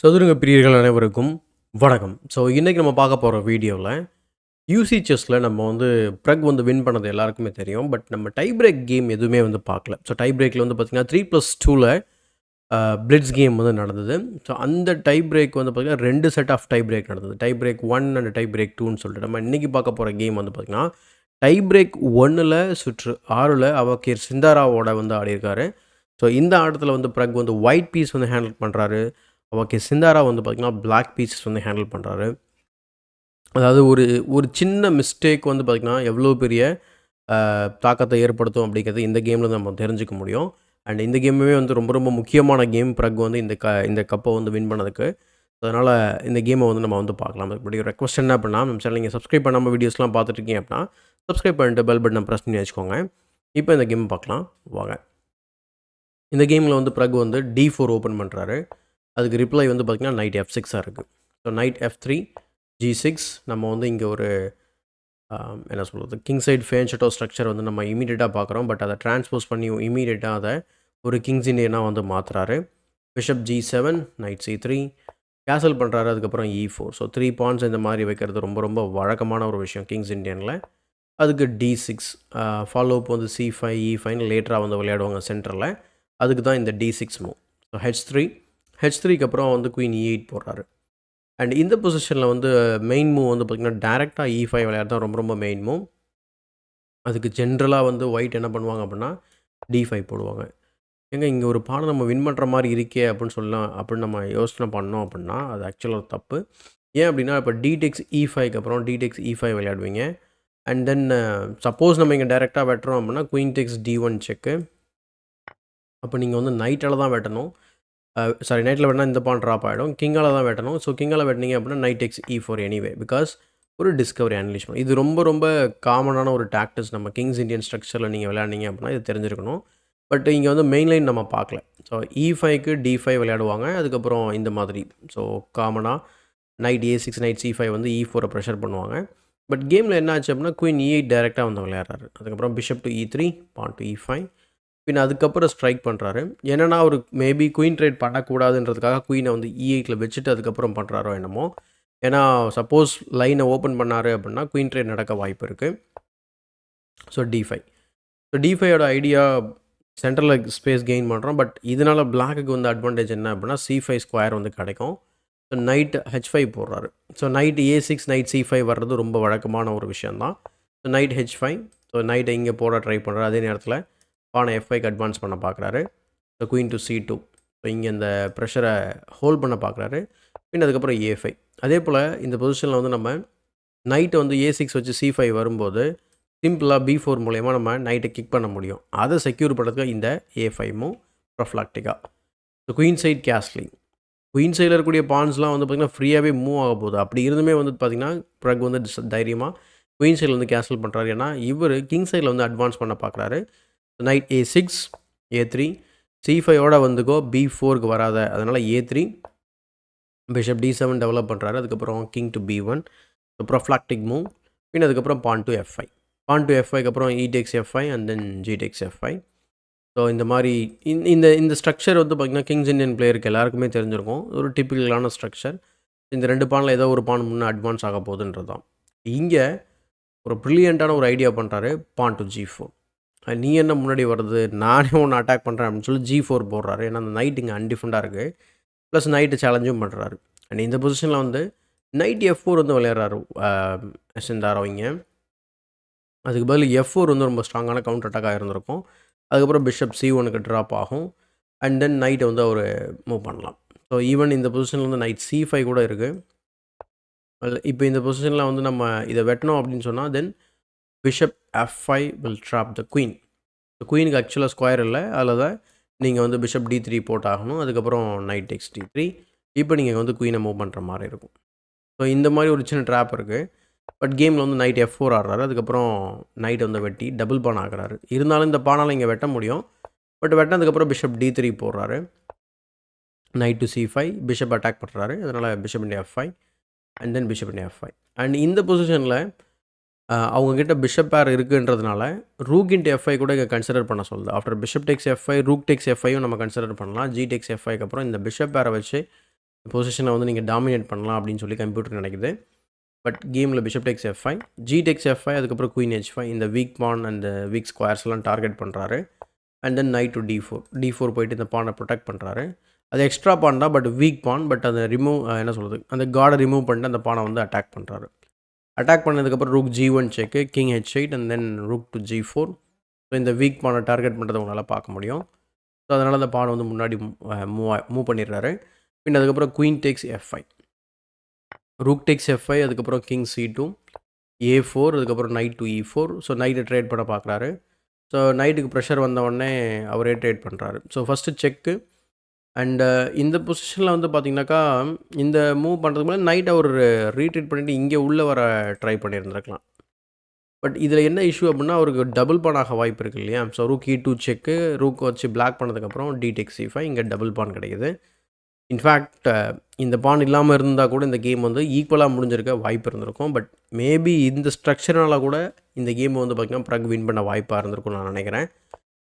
சதுரங்க பிரியர்கள் அனைவருக்கும் வணக்கம். ஸோ இன்றைக்கி நம்ம பார்க்க போகிற வீடியோவில் யூசி செஸ்ஸில் நம்ம வந்து ப்ரக் வந்து வின் பண்ணது எல்லாருக்குமே தெரியும். பட் நம்ம டை பிரேக் கேம் எதுவுமே வந்து பார்க்கல. ஸோ டை பிரேக்கில் வந்து பார்த்திங்கன்னா 3+2ல் பிளிட்ஸ் கேம் வந்து நடந்தது. ஸோ அந்த டை பிரேக் வந்து பார்த்திங்கன்னா 2 செட் ஆஃப் டை பிரேக் நடந்தது. Tie break 1 and tie break 2ன்னு சொல்லிட்டு நம்ம இன்றைக்கி பார்க்க போகிற கேம் வந்து பார்த்திங்கன்னா டை பிரேக் 1ல் சுற்று 6ல் அவகீர் சிந்தாராவோட வந்து ஆடியிருக்காரு. ஸோ இந்த ஆட்டத்தில் வந்து ப்ரக் வந்து ஒயிட் பீஸ் வந்து ஹேண்டில் பண்ணுறாரு. ஓகே, சிந்தாரா வந்து பார்த்திங்கன்னா பிளாக் பீசஸ் வந்து ஹேண்டில் பண்ணுறாரு. அதாவது ஒரு ஒரு சின்ன மிஸ்டேக் வந்து பார்த்திங்கன்னா எவ்வளோ பெரிய தாக்கத்தை ஏற்படுத்தும் அப்படிங்கிறது இந்த கேமில் நம்ம தெரிஞ்சுக்க முடியும். அண்ட் இந்த கேமுமே வந்து ரொம்ப ரொம்ப முக்கியமான கேம் ப்ரக் வந்து இந்த கப்பை வந்து வின் பண்ணதுக்கு. அதனால் இந்த கேமை வந்து நம்ம வந்து பார்க்கலாம். அதுக்கு ரெக்வஸ்ட் என்ன அப்படின்னா, நம்ம சேனல் நீங்கள் சப்ஸ்கிரைப் பண்ணாமல் வீடியோஸ்லாம் பார்த்துட்ருக்கீங்க அப்படின்னா சப்ஸ்கிரைப் பண்ணிட்டு பெல் பட்டனை ப்ரெஸ் பண்ணி வச்சுக்கோங்க. இப்போ இந்த கேம் பார்க்கலாம் வாங்க. இந்த கேமில் வந்து ப்ரக் வந்து D4 ஓப்பன் பண்ணுறாரு. அதுக்கு ரிப்ளை வந்து பார்த்திங்கன்னா நைட் F6 இருக்குது. ஸோ நைட் F3 G6 நம்ம வந்து இங்கே ஒரு என்ன சொல்கிறது, கிங் சைட் ஃபேன்ஷட்டோ ஸ்ட்ரக்சர் வந்து நம்ம இமீடியட்டாக பார்க்குறோம். பட் அதை ட்ரான்ஸ்போஸ் பண்ணி இமீடியட்டாக அதை ஒரு கிங்ஸ் இண்டியனாக வந்து மாற்றுறாரு. பிஷப் G7 நைட் C3 கேசல் பண்ணுறாரு. அதுக்கப்புறம் E4. ஸோ 3 பாயிண்ட்ஸ் இந்த மாதிரி வைக்கிறது ரொம்ப ரொம்ப வழக்கமான ஒரு விஷயம் கிங்ஸ் இண்டியனில். அதுக்கு D6 ஃபாலோ அப் வந்து C5 E5 லேட்டராக வந்து விளையாடுவாங்க சென்டரில். அதுக்கு தான் இந்த D6 மூவ். ஸோ H3க்கு அப்புறம் வந்து குயின் E8 போடுறாரு. அண்ட் இந்த பொசிஷனில் வந்து மெயின் மூவ் வந்து பார்த்திங்கன்னா டேரெக்டாக E5 விளையாடுறது தான் ரொம்ப ரொம்ப மெயின் மூவ். அதுக்கு ஜென்ரலாக வந்து ஒயிட் என்ன பண்ணுவாங்க அப்படின்னா D5 போடுவாங்க. ஏங்க இங்கே ஒரு பானை நம்ம வின் பண்ணுற மாதிரி இருக்கே அப்படின்னு சொல்லலாம் அப்படின்னு நம்ம யோசனை பண்ணோம் அப்படின்னா அது ஆக்சுவலாக தப்பு. ஏன் அப்படின்னா இப்போ டிடெக்ஸ் E5க்கு அப்புறம் டிடெக்ஸ் E5 விளையாடுவீங்க. அண்ட் தென் சப்போஸ் நம்ம இங்கே டேரெக்டாக வெட்டுறோம் அப்படின்னா குயின் டெக்ஸ் D1 செக்கு. அப்போ நீங்கள் வந்து நைட்டால் தான் வெட்டணும். நைட்டில் வெட்டினா இந்த பான் ட்ராப் ஆகிடும். கிங்கால் தான் வெட்டணும். ஸோ கிங்கால் வெட்டினீங்க அப்படின்னா night X E4 anyway because ஒரு டிஸ்கவரி அனலைஸ் பண்ணும். இது ரொம்ப ரொம்ப காமனான ஒரு டாக்டிக்ஸ். நம்ம கிங்ஸ் இண்டியன் ஸ்ட்ரக்சரில் நீங்கள் விளையாடினீங்க அப்படின்னா இது தெரிஞ்சிருக்கணும். பட் இங்கே வந்து மெயின் லைன் நம்ம பார்க்கல. ஸோ E5க்கு D5 விளையாடுவாங்க. அதுக்கப்புறம் இந்த மாதிரி ஸோ காமனாக நைட் A6 நைட் C5 வந்து E4 ப்ரெஷர் பண்ணுவாங்க. பட் கேமில் என்ன ஆச்சு அப்படின்னா குயின் E8 டேரெக்டாக வந்து விளையாடுறாரு. அதுக்கப்புறம் bishop to E3 pawn to E5 pin அதுக்கப்புறம் ஸ்ட்ரைக் பண்ணுறாரு. என்னென்னா அவர் மேபி குயின் ட்ரேட் பண்ணக்கூடாதுன்றதுக்காக குயினை வந்து E8ல் வச்சுட்டு அதுக்கப்புறம் பண்ணுறாரோ என்னமோ. ஏன்னா சப்போஸ் லைனை ஓப்பன் பண்ணார் அப்படின்னா குயின் ட்ரேட் நடக்க வாய்ப்பு இருக்குது. So D5. ஸோ D5ஓட ஐடியா சென்ட்ரலில் ஸ்பேஸ் கெயின் பண்ணுறோம். பட் இதனால் பிளாக்குக்கு வந்து அட்வான்டேஜ் என்ன அப்படின்னா C5 ஸ்கொயர் வந்து கிடைக்கும். ஸோ நைட் H5 போடுறாரு. So night A6 night C5 வர்றது ரொம்ப வழக்கமான ஒரு விஷயந்தான். So night H5. ஸோ நைட்டை இங்கே போட ட்ரை பண்ணுறாரு. அதே நேரத்தில் பானை F5க்கு அட்வான்ஸ் பண்ண பார்க்குறாரு. So queen to C2. So இங்கே இந்த ப்ரெஷரை ஹோல்ட் பண்ண பார்க்குறாரு. பின் அதுக்கப்புறம் A5. அதே போல் இந்த பொசிஷனில் வந்து நம்ம நைட்டை வந்து A6 வச்சு C5 வரும்போது சிம்பிளாக B4 மூலயமா நம்ம நைட்டை கிக் பண்ண முடியும். அதை செக்யூர் பண்ணுறதுக்கு இந்த A5 மூவ் ப்ரொஃப்ளாக்டிக்காக. So queen side castling. Queen சைடில் இருக்கக்கூடிய பான்ஸ்லாம் வந்து பார்த்திங்கன்னா ஃப்ரீயாகவே மூவ் ஆக போகுது. அப்படி இருந்துமே வந்து பார்த்திங்கன்னா ப்ரக் வந்து தைரியமாக குயின் சைடில் வந்து கேன்சல் பண்ணுறாரு. ஏன்னா இவர் கிங் சைடில் வந்து அட்வான்ஸ் பண்ண பார்க்குறாரு. நைட் A6 A3 C5ஓட வந்துக்கோ B4க்கு வராத, அதனால் A3 பிஷப் D7 டெவலப் பண்ணுறாரு. அதுக்கப்புறம் கிங் டு B1 ப்ரொஃப்ளாக்டிக் மூவ். பின் அதுக்கப்புறம் பான் டு F5. பான் டு F5க்கு அப்புறம் E takes F5 and then G takes F5. So இந்த மாதிரி இந்த இந்த ஸ்ட்ரக்சர் வந்து பார்த்திங்கன்னா கிங்ஸ் இண்டியன் பிளேயருக்கு எல்லாருக்குமே தெரிஞ்சிருக்கும். ஒரு டிப்பிக்கலான ஸ்ட்ரக்சர். இந்த 2 பானில் ஏதோ ஒரு பான் முன்னே அட்வான்ஸ் ஆக போகுதுன்றது தான். இங்கே ஒரு ப்ரில்லியண்ட்டான ஒரு ஐடியா பண்ணுறாரு. பான் டு G4. நீ என்ன முன்னாடி வருது, நானே ஒன்று அட்டாக் பண்ணுறேன் அப்படின்னு சொல்லி G4 போடுறாரு. ஏன்னா அந்த நைட் இங்கே அன்டிஃபெண்டாக இருக்குது. ப்ளஸ் நைட்டு சேலஞ்சும் பண்ணுறாரு. அண்ட் இந்த பொசிஷனில் வந்து நைட் F4 வந்து விளையாடுறாரு சிந்தாரோ இங்கே. அதுக்கு பதில் F4 வந்து ரொம்ப ஸ்ட்ராங்கான கவுண்டர் அட்டாக்காக இருந்திருக்கும். அதுக்கப்புறம் பிஷப் C1க்கு ட்ராப் ஆகும். அண்ட் தென் நைட்டை வந்து அவர் மூவ் பண்ணலாம். ஸோ ஈவன் இந்த பொசிஷனில் வந்து நைட் C5 கூட இருக்குது. இப்போ இந்த பொசிஷனில் வந்து நம்ம இதை வெட்டணும் அப்படின்னு சொன்னால் then bishop F5 will drop the queen. குயினுக்கு ஆக்சுவலாக ஸ்கொயர் இல்லை, அதில் தான் நீங்கள் வந்து பிஷப் D3 போட்டாகணும். அதுக்கப்புறம் நைட் டெக்ஸ் D3. இப்போ நீங்கள் வந்து குயினை மூவ் பண்ணுற மாதிரி இருக்கும். ஸோ இந்த மாதிரி ஒரு சின்ன ட்ராப் இருக்குது. பட் கேமில் வந்து நைட் F4 ஆடுறாரு. அதுக்கப்புறம் நைட் வந்து வெட்டி டபுள் பான் ஆகிறாரு. இருந்தாலும் இந்த பானால் இங்கே வெட்ட முடியும். பட் வெட்டினதுக்கப்புறம் பிஷப் D3 போடுறாரு. Night to C5 bishop attack பண்ணுறாரு. அதனால் bishop into F5 and then bishop into F5. And இந்த பொசிஷனில் அவங்கக்கிட்ட பிஷப் பேர் இருக்குன்றதுனால ரூக் இன்ட்டு F5 கூட இங்கே கன்சிடர் பண்ண சொல்லுது. After bishop takes F5 rook takes F5யும் நம்ம கன்சிடர் பண்ணலாம். G டெக்ஸ் F5க்கு அப்புறம் இந்த பிஷப் பேரை வச்சு பொசிஷனை வந்து நீங்கள் டாமினேட் பண்ணலாம் அப்படின்னு சொல்லி கம்ப்யூட்டர் நினைக்குது. பட் கேமில் பிஷப் டெக்ஸ் F5, ஜி டெக்ஸ் F5, அதுக்கப்புறம் குயின் H5, இந்த வீக் பான் அண்ட் வீக் ஸ்கொயர்ஸ்லாம் டார்கெட் பண்ணுறாரு. And then knight to D4 போயிட்டு இந்த பானை ப்ரொடெக்ட் பண்ணுறாரு. அது எக்ஸ்ட்ரா பான் தான், பட் வீக் பான். பட் அதை என்ன சொல்கிறது, அந்த கார்டை ரிமூவ் பண்ணிட்டு அந்த பானை வந்து அட்டாக் பண்ணுறாரு. அட்டாக் பண்ணதுக்கப்புறம் rook G1 check, king H8 and then rook to G4. So இந்த வீக் பானை டார்கெட் பண்ணுறதை உங்களால் பார்க்க முடியும். ஸோ அதனால் அந்த பானை வந்து முன்னாடி மூவ் பண்ணிடுறாரு. பின் அதுக்கப்புறம் queen tax F5, rook tax F5, அதுக்கப்புறம் கிங் C2, A4, அதுக்கப்புறம் நைட் டு E4. ஸோ நைட்டை ட்ரேட் பண்ண பார்க்குறாரு. ஸோ நைட்டுக்கு ப்ரெஷர் வந்த உடனே அவரே ட்ரேட் பண்ணுறாரு. So first cheque. அண்டு இந்த பொசிஷனில் வந்து பார்த்திங்கனாக்கா, இந்த மூவ் பண்ணுறதுக்கு முன்னாடி நைட் அவர் ரீட்ரீட் பண்ணிவிட்டு இங்கே உள்ளே வர ட்ரை பண்ணியிருந்திருக்கலாம். பட் இதில் என்ன இஷ்யூ அப்படின்னா, அவருக்கு டபுள் பான் ஆக வாய்ப்பு இருக்குது இல்லையா? ஸோ ரூக் E2 செக்கு, ரூக் வச்சு பிளாக் பண்ணதுக்கப்புறம் D-Takes C5, இங்கே டபுள் பான் கிடைக்குது. இன்ஃபேக்ட் இந்த பான் இல்லாமல் இருந்தால் கூட இந்த கேம் வந்து ஈக்குவலாக முடிஞ்சிருக்க வாய்ப்பு இருந்திருக்கும். பட் மேபி இந்த ஸ்ட்ரக்சர்னால கூட இந்த கேம் வந்து பார்த்திங்கன்னா ப்ரக் வின் பண்ண வாய்ப்பாக இருந்திருக்கும்னு நான் நினைக்கிறேன்.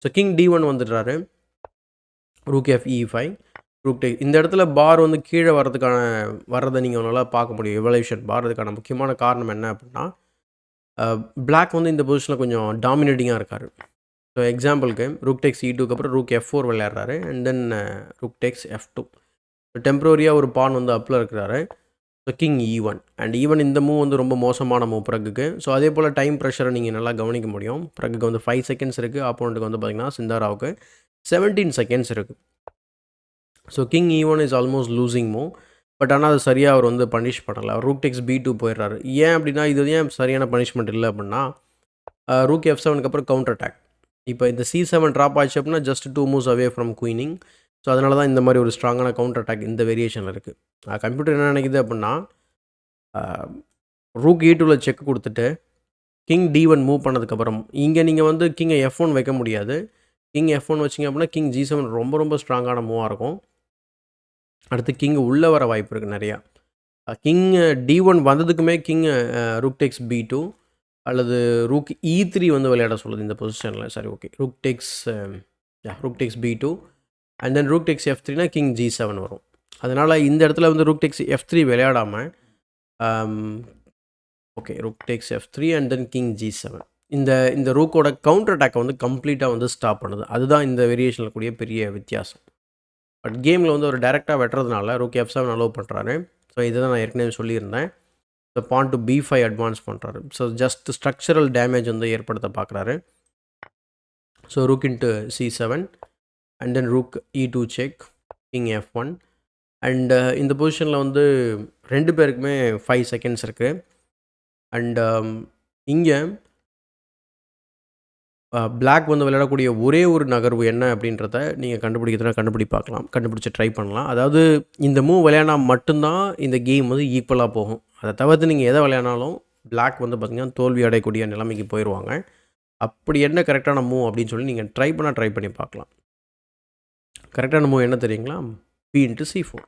ஸோ கிங் D1 வந்துடுறாரு, rook F E5, rook take. இந்த இடத்துல பார் வந்து கீழே வர்றதை நீங்கள் நல்லா பார்க்க முடியும். எவல்யூஷன் பார். அதுக்கான முக்கியமான காரணம் என்ன அப்படின்னா, பிளாக் வந்து இந்த பொசிஷனில் கொஞ்சம் டாமினேட்டிங்காக இருக்கார். ஸோ எக்ஸாம்பிளுக்கு ரூக் டேக்ஸ் E2க்கு அப்புறம் ரூக் F4 விளையாடுறாரு. And then rook takes F2. So டெம்பரரியாக ஒரு பான் வந்து அப்பில் இருக்கிறாரு. So king E1 and even இந்த மூவ் வந்து ரொம்ப மோசமான மூவ் ப்ரக்குக்கு. ஸோ அதே போல் டைம் ப்ரெஷரை நீங்கள் நல்லா கவனிக்க முடியும். ப்ரக்குக்கு வந்து 5 செகண்ட்ஸ் இருக்குது, ஆப்போனண்ட்டுக்கு வந்து பார்த்திங்கன்னா சிந்தாராவுக்கு 17 செகண்ட்ஸ் இருக்குது. So king E1 is almost losing move. But ஆனால் அது சரியாக அவர் வந்து பனிஷ் பண்ணலை. ரூக் டெக்ஸ் B2 போயிடுறாரு. ஏன் அப்படின்னா, இது ஏன் சரியான பனிஷ்மெண்ட் இல்லை அப்படின்னா, ரூக் F7க்கு அப்புறம் கவுண்டர் அட்டாக். இப்போ இந்த C7 ட்ராப் ஆச்சு அப்படின்னா just 2 moves away from queening. So அதனால தான் இந்த மாதிரி ஒரு ஸ்ட்ராங்கான கவுண்டர் அட்டாக் இந்த வேரியேஷனில் இருக்குது. கம்ப்யூட்டர் என்ன நினைக்குது அப்படின்னா, ரூக் E2வில் செக் கொடுத்துட்டு கிங் D1 மூவ் பண்ணதுக்கப்புறம் இங்கே நீங்கள் வந்து கிங்கை F1 வைக்க முடியாது. கிங் F1 வச்சிங்க அப்படின்னா கிங் G7 ரொம்ப ரொம்ப ஸ்ட்ராங்கான மூவாக இருக்கும். அடுத்து கிங் உள்ளே வர வாய்ப்பு இருக்குது நிறையா. கிங் D1 வந்ததுக்குமே கிங் ரூக் டேக்ஸ் B2 அல்லது ரூக் E3 வந்து விளையாட சொல்லுது இந்த பொசிஷனில். சரி, okay. Rook takes B2 and then rook takes F3னா கிங் G7 வரும். அதனால் இந்த இடத்துல வந்து ரூக் டேக்ஸ் F3 விளையாடாமல் okay, rook takes F3 and then king G7 இந்த ரூக்கோட கவுண்டர் அட்டாக்கை வந்து கம்ப்ளீட்டாக வந்து ஸ்டாப் பண்ணுது. அதுதான் இந்த வேரியேஷனில் கூடிய பெரிய வித்தியாசம். பட் கேமில் வந்து ஒரு டேரெக்டாக வெட்டுறதுனால ரூக் F7 அலோவ் பண்ணுறாரு. ஸோ இதை தான் நான் ஏற்கனவே சொல்லியிருந்தேன். So porn to B5 advance பண்ணுறாரு. ஸோ ஜஸ்ட் ஸ்ட்ரக்சரல் டேமேஜ் வந்து ஏற்படுத்த பார்க்குறாரு. So rook into C7 and then rook E2 check, king F1 and இந்த பொசிஷனில் வந்து 2 பேருக்குமே 5 செகண்ட்ஸ் இருக்குது. அண்ட் இங்கே பிளாக் வந்து விளையாடக்கூடிய ஒரே ஒரு நகர்வு என்ன அப்படின்றத நீங்கள் கண்டுபிடிச்சு ட்ரை பண்ணலாம். அதாவது இந்த மூவ் விளையாடினா மட்டும்தான் இந்த கேம் வந்து ஈக்குவலாக போகும். அதை தவிர்த்து நீங்கள் எதை விளையாடினாலும் பிளாக் வந்து பார்த்திங்கன்னா தோல்வி அடையக்கூடிய நிலைமைக்கு போயிடுவாங்க. அப்படி என்ன கரெக்டான மூவ் அப்படின்னு சொல்லி நீங்கள் ட்ரை பண்ணி பார்க்கலாம். கரெக்டான மூவ் என்ன தெரியுங்களா? P into C4.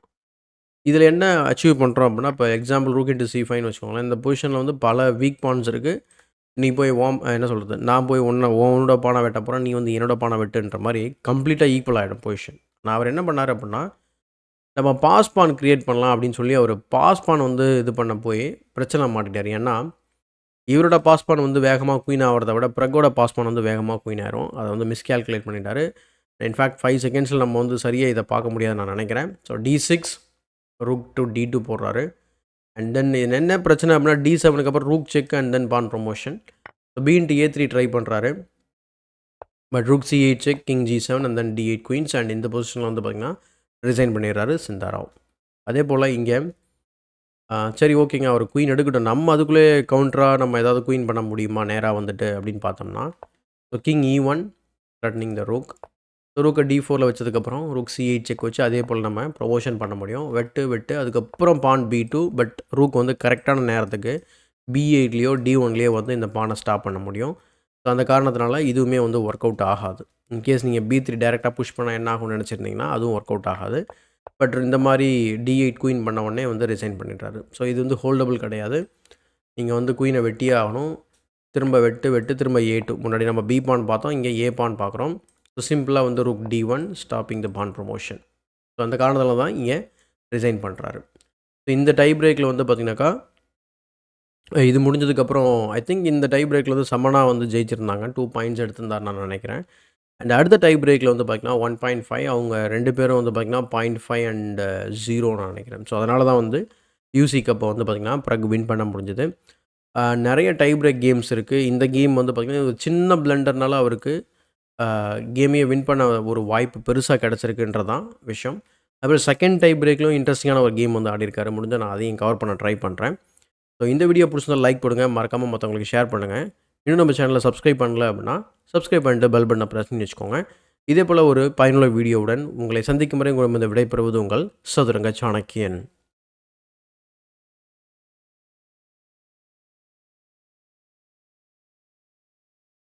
இதில் என்ன அச்சீவ் பண்ணுறோம் அப்படின்னா, இப்போ எக்ஸாம்பிள் ரூக் இன்ட்டு C5ன்னு வச்சுக்கோங்களேன். இந்த பொசிஷனில் வந்து பல வீக் பாயிண்ட்ஸ் இருக்குது. நீ போய் என்ன சொல்கிறது, நான் போய் உன்னோட பானை வெட்ட போகிறேன், நீ வந்து என்னோட பானை வெட்டுன்ற மாதிரி கம்ப்ளீட்டாக ஈக்குவல் ஆகிடும் பொசிஷன். நான் அவர் என்ன பண்ணார் அப்படின்னா, நம்ம பாஸ் பான் க்ரியேட் பண்ணலாம் அப்படின்னு சொல்லி அவர் பாஸ் பான் வந்து இது பண்ண போய் பிரச்சனை மாட்டிட்டார். ஏன்னா இவரோட பாஸ் பான் வந்து வேகமாக குயின் ஆகிறத விட ப்ரக்கோட பாஸ் பான் வந்து வேகமாக குயின் ஆயிரும். அதை வந்து மிஸ்கால்குலேட் பண்ணிட்டார். இன்ஃபேக்ட் 5 செகண்ட்ஸில் நம்ம வந்து சரியாக இதை பார்க்க முடியாதுன்னு நான் நினைக்கிறேன். So D6 rook to D2 போடுறாரு. அண்ட் தென் என்ன பிரச்சனை அப்படின்னா, D7க்கு அப்புறம் rook check and then pawn promotion. B into A3 try பண்ணுறாரு. But rook C8 check, king G7 and then D8 queens. அண்ட் இந்த பொசிஷனில் வந்து பார்த்திங்கன்னா ரிசைன் பண்ணிடுறாரு சிந்தாராவ். அதே போல் இங்கே சரி, ஓகேங்க, அவர் குயின் எடுக்கட்டும், நம்ம அதுக்குள்ளே கவுண்டராக நம்ம ஏதாவது குயின் பண்ண முடியுமா நேராக வந்துட்டு அப்படின்னு பார்த்தோம்னா, ஸோ கிங் E1 த்ரெட்னிங் த ரூக். ரூக்கை D4ல் வச்சதுக்கப்புறம் ரூக் C8 செக் வச்சு அதே போல் நம்ம ப்ரொமோஷன் பண்ண முடியும். வெட்டு அதுக்கப்புறம் பான் B2. பட் ரூக் வந்து கரெக்டான நேரத்துக்கு B8லேயோ D1லேயோ வந்து இந்த பானை ஸ்டாப் பண்ண முடியும். ஸோ அந்த காரணத்தினால இதுவுமே வந்து ஒர்க் அவுட் ஆகாது. இன்கேஸ் நீங்கள் B3 டேரெக்டாக புஷ் பண்ணால் என்ன ஆகும்னு நினச்சிருந்தீங்கன்னா அதுவும் ஒர்க் அவுட் ஆகாது. பட் இந்த மாதிரி D8 குயின் பண்ண உடனே வந்து ரிசைன் பண்ணிடுறாரு. ஸோ இது வந்து ஹோல்டபுள் கிடையாது. நீங்கள் வந்து குயினை வெட்டியே ஆகணும். திரும்ப வெட்டு திரும்ப A2. முன்னாடி நம்ம B பான் பார்த்தோம், இங்கே A பான் பார்க்குறோம். ஸோ சிம்பிளாக வந்து rook D1 stopping the pawn promotion. So அந்த காரணத்தில் தான் இங்கே ரிசைன் பண்ணுறாரு. இந்த டை பிரேக்கில் வந்து பார்த்தீங்கன்னாக்கா, இது முடிஞ்சதுக்கப்புறம் ஐ திங்க் இந்த டை பிரேக்கில் வந்து சமனா வந்து ஜெயிச்சிருந்தாங்க. 2 பாயிண்ட்ஸ் எடுத்திருந்தாருன்னு நான் நினைக்கிறேன். அண்ட் அடுத்த டை பிரேக்கில் வந்து பார்த்தீங்கன்னா 1.5 அவங்க 2 பேரும் வந்து பார்த்தீங்கன்னா 0.5 அண்ட் 0 நான் நினைக்கிறேன். ஸோ அதனால தான் வந்து யூசி கப்பை வந்து பார்த்தீங்கன்னா ப்ரக் வின் பண்ண முடிஞ்சது. நிறைய டை பிரேக் கேம்ஸ் இருக்குது. இந்த கேம் வந்து பார்த்தீங்கன்னா ஒரு சின்ன பிளண்டர்னால அவருக்கு கேமையே வின் பண்ண ஒரு வாய்ப்பு பெருசாக கிடச்சிருக்குன்றது தான் விஷயம். அப்புறம் செகண்ட் டை பிரேக்லையும் இன்ட்ரெஸ்டிங்கான ஒரு கேம் வந்து ஆடிருக்காரு. முடிஞ்சால் நான் அதையும் கவர் பண்ண ட்ரை பண்ணுறேன். ஸோ இந்த வீடியோ பிடிச்சிருந்தா லைக் போடுங்க. மறக்காமல் மற்றவங்களுக்கு ஷேர் பண்ணுங்கள். இன்னும் நம்ம சேனலை சப்ஸ்கிரைப் பண்ணல அப்படின்னா சப்ஸ்கிரைப் பண்ணிட்டு பெல் பட்டனை ப்ரெஸ் பண்ணி வச்சுக்கோங்க. இதே போல் ஒரு பயனுள்ள வீடியோவுடன் உங்களை சந்திக்கும் வரை உங்களிடம் விடைபெறுவது உங்கள் சதுரங்க சாணக்கியன்.